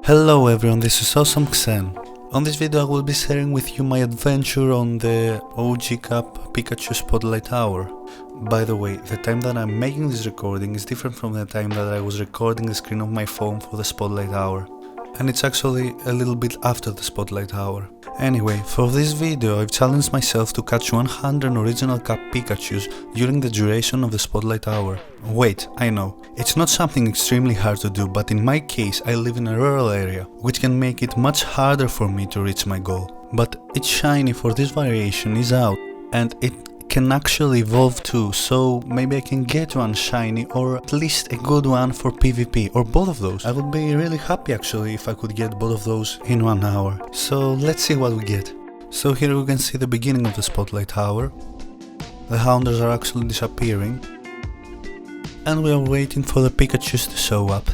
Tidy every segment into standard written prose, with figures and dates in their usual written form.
Hello everyone, this is 𝐒𝐔𝐁𝐄. On this video I will be sharing with you my adventure on the 𝐒𝐔𝐁𝐄 Pikachu Spotlight Hour. By the way, the time that I'm making this recording is different from the time that I was recording the screen of my phone for the Spotlight Hour. And it's actually a little bit after the Spotlight Hour. Anyway, for this video I've challenged myself to catch 100 original Cup Pikachus during the duration of the Spotlight Hour. Wait, I know, it's not something extremely hard to do, but in my case I live in a rural area, which can make it much harder for me to reach my goal. But its shiny for this variation is out, and it can actually evolve too, so maybe I can get one shiny or at least a good one for PvP, or both of those. I would be really happy actually if I could get both of those in 1 hour. So let's see what we get. So here we can see the beginning of the Spotlight Hour. The Hounders are actually disappearing. And we are waiting for the Pikachus to show up.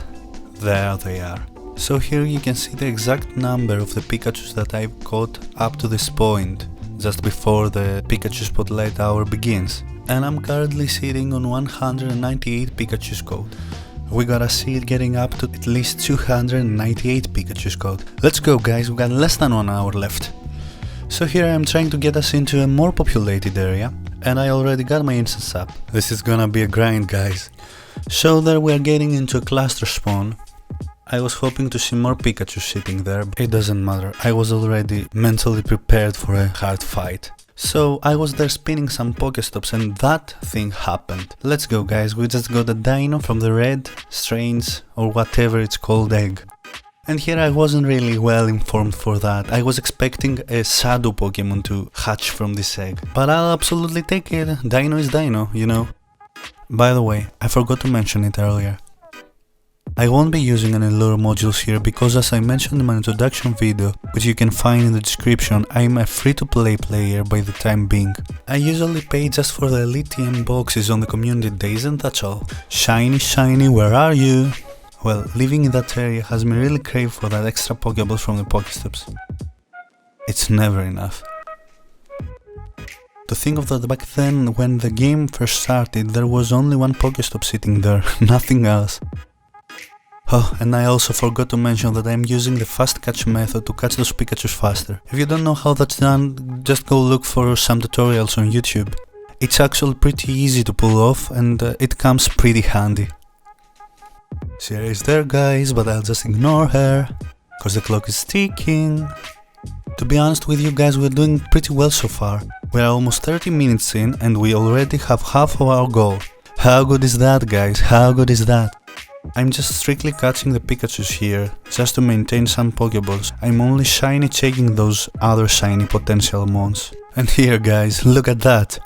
There they are. So here you can see the exact number of the Pikachus that I've caught up to this point, just before the Pikachu Spotlight Hour begins. And I'm currently sitting on 198 Pikachu's code. We gotta see it getting up to at least 298 Pikachu's code. Let's go guys, we got less than 1 hour left. So here I'm trying to get us into a more populated area, and I already got my instance up. This is gonna be a grind guys. So there we are getting into a cluster spawn. I was hoping to see more Pikachu sitting there, but it doesn't matter, I was already mentally prepared for a hard fight. So I was there spinning some Pokestops and that thing happened. Let's go guys, we just got a dino from the red, strange, or whatever it's called egg. And here I wasn't really well informed for that. I was expecting a shadow Pokemon to hatch from this egg. But I'll absolutely take it, dino is dino, you know. By the way, I forgot to mention it earlier. I won't be using any lure modules here because, as I mentioned in my introduction video, which you can find in the description, I'm a free-to-play player by the time being. I usually pay just for the Elite TM boxes on the community days and that's all. Shiny, shiny, where are you? Well, living in that area has me really crave for that extra Pokeballs from the Pokestops. It's never enough. To think of that back then, when the game first started, there was only one Pokestop sitting there, nothing else. Oh, and I also forgot to mention that I'm using the fast catch method to catch those Pikachus faster. If you don't know how that's done, just go look for some tutorials on YouTube. It's actually pretty easy to pull off and it comes pretty handy. Sierra is there guys, but I'll just ignore her, cause the clock is ticking. To be honest with you guys, we're doing pretty well so far. We're almost 30 minutes in and we already have half of our goal. How good is that guys, how good is that? I'm just strictly catching the Pikachus here, just to maintain some Pokeballs. I'm only shiny checking those other shiny potential mons. And here guys, look at that!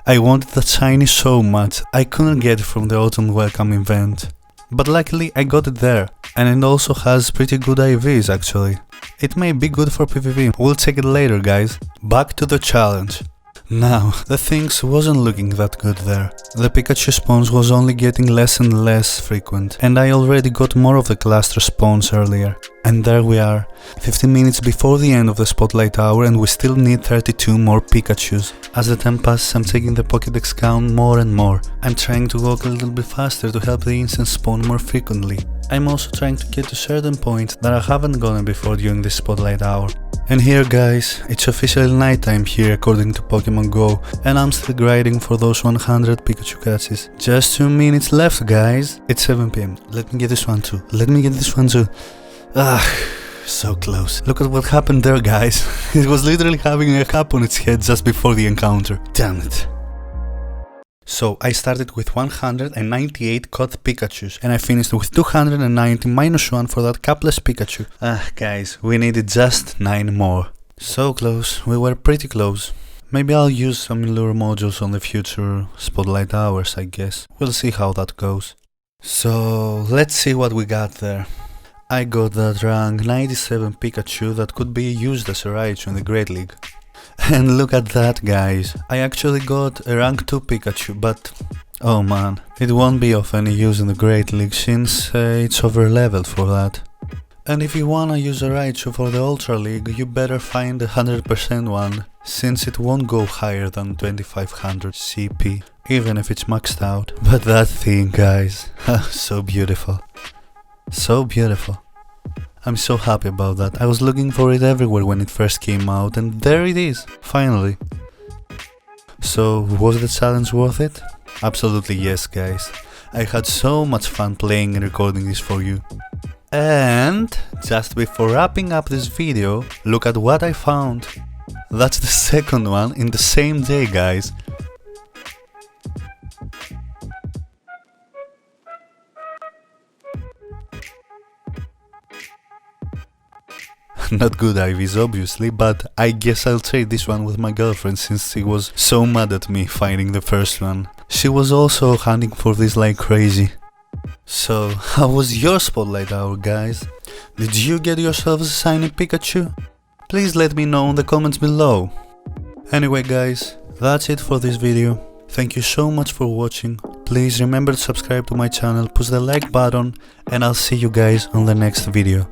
I wanted that shiny so much, I couldn't get it from the Autumn Welcome event. But luckily I got it there, and it also has pretty good IVs actually. It may be good for PvP, we'll check it later guys. Back to the challenge. Now, the things wasn't looking that good there. The Pikachu spawns was only getting less and less frequent, and I already got more of the cluster spawns earlier. And there we are, 15 minutes before the end of the Spotlight Hour and we still need 32 more Pikachus. As the time passes I'm taking the Pokédex count more and more. I'm trying to walk a little bit faster to help the instance spawn more frequently. I'm also trying to get to certain points that I haven't gotten before during this Spotlight Hour. And here guys, it's officially nighttime here according to Pokemon Go, and I'm still grinding for those 100 Pikachu catches. Just 2 minutes left guys, it's 7 PM, let me get this one too, let me get this one too. Ah, so close. Look at what happened there guys, it was literally having a cap on its head just before the encounter, damn it. So I started with 198 caught Pikachus and I finished with 290 minus 1 for that capless Pikachu. Ah guys, we needed just 9 more. So close, we were pretty close. Maybe I'll use some lure modules on the future Spotlight Hours I guess. We'll see how that goes. So let's see what we got there. I got that rank 97 Pikachu that could be used as a Raichu in the Great League. And look at that guys, I actually got a rank 2 Pikachu, but oh man, it won't be of any use in the Great League since it's over leveled for that. And if you wanna use a Raichu for the Ultra League, you better find a 100% one, since it won't go higher than 2500 CP, even if it's maxed out. But that thing guys, so beautiful. So beautiful. I'm so happy about that. I was looking for it everywhere when it first came out, and there it is, finally. So, was the challenge worth it? Absolutely yes, guys. I had so much fun playing and recording this for you. And just before wrapping up this video, look at what I found. That's the second one in the same day, guys. Not good IVs obviously, but I guess I'll trade this one with my girlfriend since she was so mad at me finding the first one. She was also hunting for this like crazy. So, how was your Spotlight Hour, guys? Did you get yourselves a shiny Pikachu? Please let me know in the comments below. Anyway guys, that's it for this video. Thank you so much for watching. Please remember to subscribe to my channel, push the like button, and I'll see you guys on the next video.